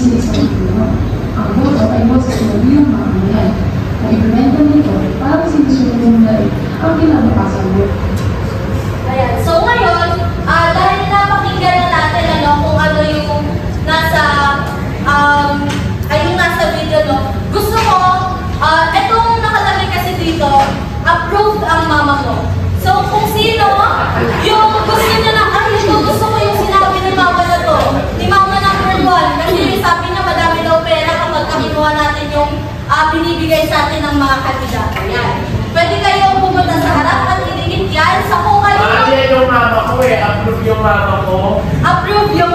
sinasabi nyo. Ang boto ay boses ng iyong mamamayan. Na-implemento nito para sinusunod na rin ang kinabukasan mo. Ayan. So ngayon, dahil napakinggan na natin kung ano yung nasa video, no? Gusto ko, itong nakalagay kasi dito, approved ang mama ko. So kung sino, yung gusto niya na, gusto ko yung sinabi ni mama na to, ni mama number 1, kasi sabi niya madami daw pera kapag kinuha natin yung binibigay sa atin ng mga kandidato. Yan. Pwede kayong pumunta sa harap at iligit yan sa kung kayo. Yung mama ko approve yung mama ko. Approve yung